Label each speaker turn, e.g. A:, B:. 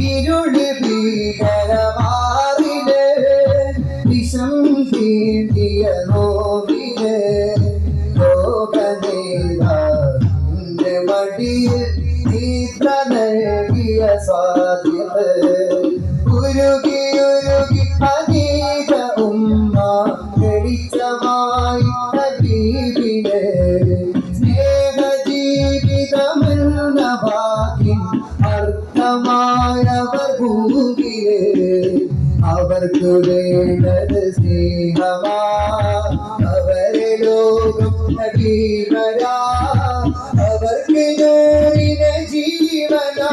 A: ഇരുള് ഭീകരമാറില് വിഷം തീണ്ടിയ നോവില് ലോകനേതാവിന്റെ മടിയിൽ തീത്ര നൽകിയ സാധ്യത ഉരുകി ഉരുകി അനേക ഉമ്മ വെളിച്ചമായി ഹബീബിനെ സ്നേഹജീവിതമെന്ന വാക്കിൻ അർത്ഥമായവർ ഭൂമിയെ അവർക്ക് വേണ്ടത് സ്നേഹമാ അവരെ ലോകം ഹബീബരാ അവർക്ക് നൂറിനെ ജീവനാ